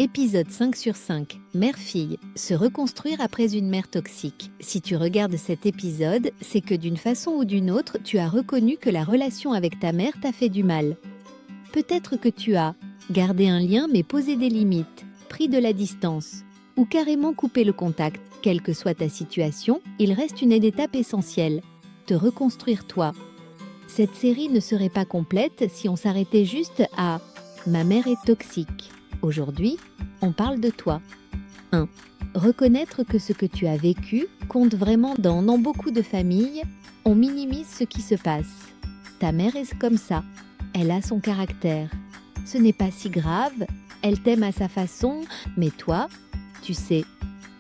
Épisode 5 sur 5, mère-fille, se reconstruire après une mère toxique. Si tu regardes cet épisode, c'est que d'une façon ou d'une autre, tu as reconnu que la relation avec ta mère t'a fait du mal. Peut-être que tu as gardé un lien mais posé des limites, pris de la distance, ou carrément coupé le contact. Quelle que soit ta situation, il reste une étape essentielle, te reconstruire toi. Cette série ne serait pas complète si on s'arrêtait juste à « ma mère est toxique ». Aujourd'hui, on parle de toi. 1. Reconnaître que ce que tu as vécu compte vraiment dans beaucoup de familles, on minimise ce qui se passe. Ta mère est comme ça, elle a son caractère. Ce n'est pas si grave, elle t'aime à sa façon, mais toi, tu sais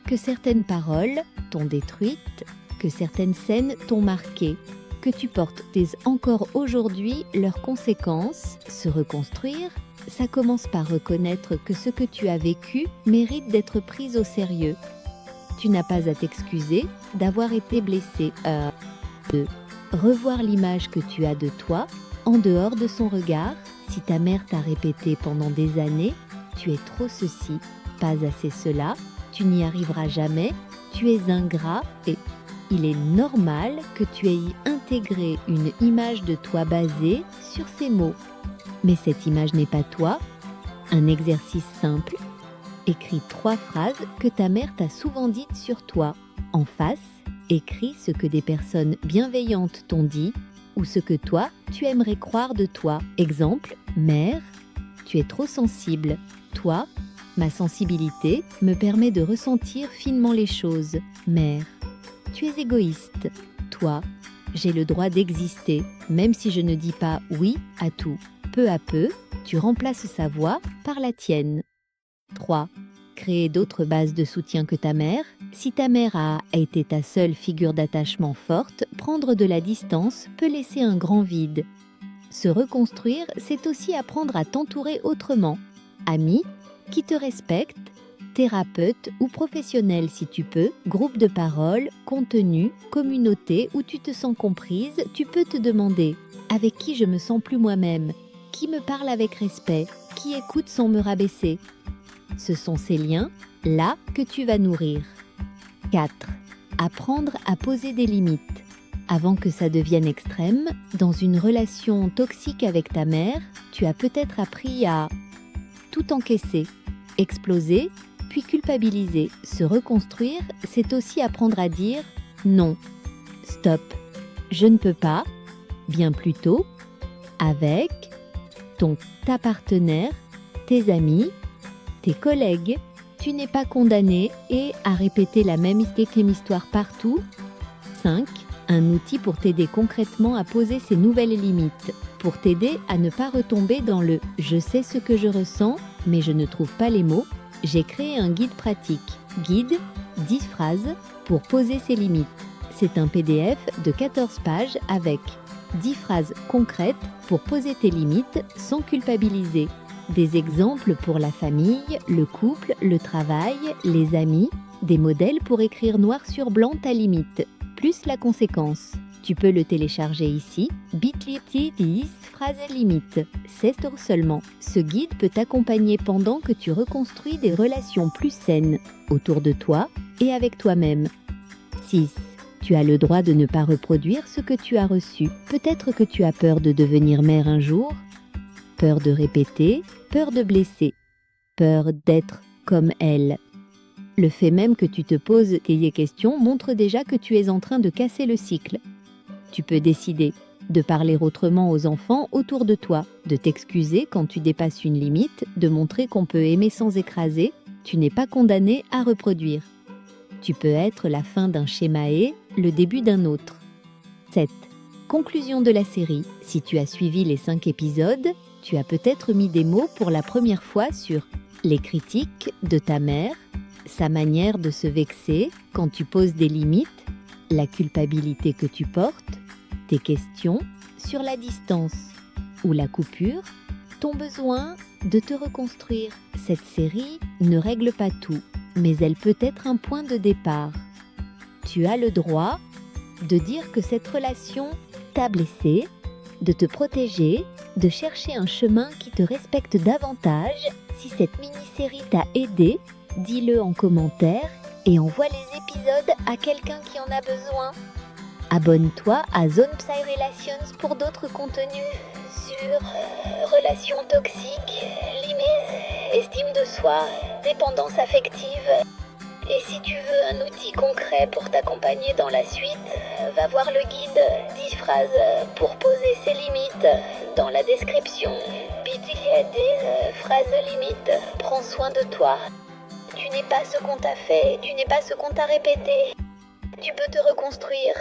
que certaines paroles t'ont détruite, que certaines scènes t'ont marquée, que tu portes encore aujourd'hui leurs conséquences. Se reconstruire, ça commence par reconnaître que ce que tu as vécu mérite d'être pris au sérieux. Tu n'as pas à t'excuser d'avoir été blessé. 2. Revoir l'image que tu as de toi en dehors de son regard. Si ta mère t'a répété pendant des années « tu es trop ceci, pas assez cela, tu n'y arriveras jamais, tu es ingrat » et il est normal que tu aies intégré une image de toi basée sur ces mots. Mais cette image n'est pas toi. Un exercice simple. Écris 3 phrases que ta mère t'a souvent dites sur toi. En face, écris ce que des personnes bienveillantes t'ont dit ou ce que toi, tu aimerais croire de toi. Exemple, mère, tu es trop sensible. Toi, ma sensibilité me permet de ressentir finement les choses. Mère, tu es égoïste. Toi, j'ai le droit d'exister, même si je ne dis pas oui à tout. Peu à peu, tu remplaces sa voix par la tienne. 3. Créer d'autres bases de soutien que ta mère. Si ta mère a été ta seule figure d'attachement forte, prendre de la distance peut laisser un grand vide. Se reconstruire, c'est aussi apprendre à t'entourer autrement. Amis qui te respectent, thérapeute ou professionnel si tu peux, groupe de parole, contenu, communauté où tu te sens comprise, tu peux te demander « avec qui je me sens plus moi-même ?» Qui me parle avec respect, qui écoute sans me rabaisser. Ce sont ces liens, là, que tu vas nourrir. 4. Apprendre à poser des limites. Avant que ça devienne extrême, dans une relation toxique avec ta mère, tu as peut-être appris à tout encaisser, exploser, puis culpabiliser. Se reconstruire, c'est aussi apprendre à dire non, stop, je ne peux pas, bien plutôt, avec ta partenaire, tes amis, tes collègues. Tu n'es pas condamné et à répéter la même histoire partout. 5. Un outil pour t'aider concrètement à poser ces nouvelles limites, pour t'aider à ne pas retomber dans le « je sais ce que je ressens, mais je ne trouve pas les mots ». J'ai créé un guide pratique. Guide, 10 phrases pour poser ses limites. C'est un PDF de 14 pages avec 10 phrases concrètes pour poser tes limites sans culpabiliser. Des exemples pour la famille, le couple, le travail, les amis. Des modèles pour écrire noir sur blanc ta limite, plus la conséquence. Tu peux le télécharger ici. Bit.ly 10 phrases limites, 16 € seulement. Ce guide peut t'accompagner pendant que tu reconstruis des relations plus saines autour de toi et avec toi-même. 6. Tu as le droit de ne pas reproduire ce que tu as reçu. Peut-être que tu as peur de devenir mère un jour, peur de répéter, peur de blesser, peur d'être comme elle. Le fait même que tu te poses des questions montre déjà que tu es en train de casser le cycle. Tu peux décider de parler autrement aux enfants autour de toi, de t'excuser quand tu dépasses une limite, de montrer qu'on peut aimer sans écraser. Tu n'es pas condamné à reproduire. Tu peux être la fin d'un schéma et le début d'un autre. 7. Conclusion de la série. Si tu as suivi les 5 épisodes, tu as peut-être mis des mots pour la première fois sur les critiques de ta mère, sa manière de se vexer quand tu poses des limites, la culpabilité que tu portes, tes questions sur la distance ou la coupure, ton besoin de te reconstruire. Cette série ne règle pas tout, mais elle peut être un point de départ. Tu as le droit de dire que cette relation t'a blessé, de te protéger, de chercher un chemin qui te respecte davantage. Si cette mini-série t'a aidé, dis-le en commentaire et envoie les épisodes à quelqu'un qui en a besoin. Abonne-toi à Zone Psy Relations pour d'autres contenus sur relations toxiques, limites, estime de soi, dépendance affective. Et si tu veux un outil concret pour t'accompagner dans la suite, va voir le guide 10 phrases pour poser ses limites dans la description. des phrases limites. Prends soin de toi. Tu n'es pas ce qu'on t'a fait, tu n'es pas ce qu'on t'a répété. Tu peux te reconstruire.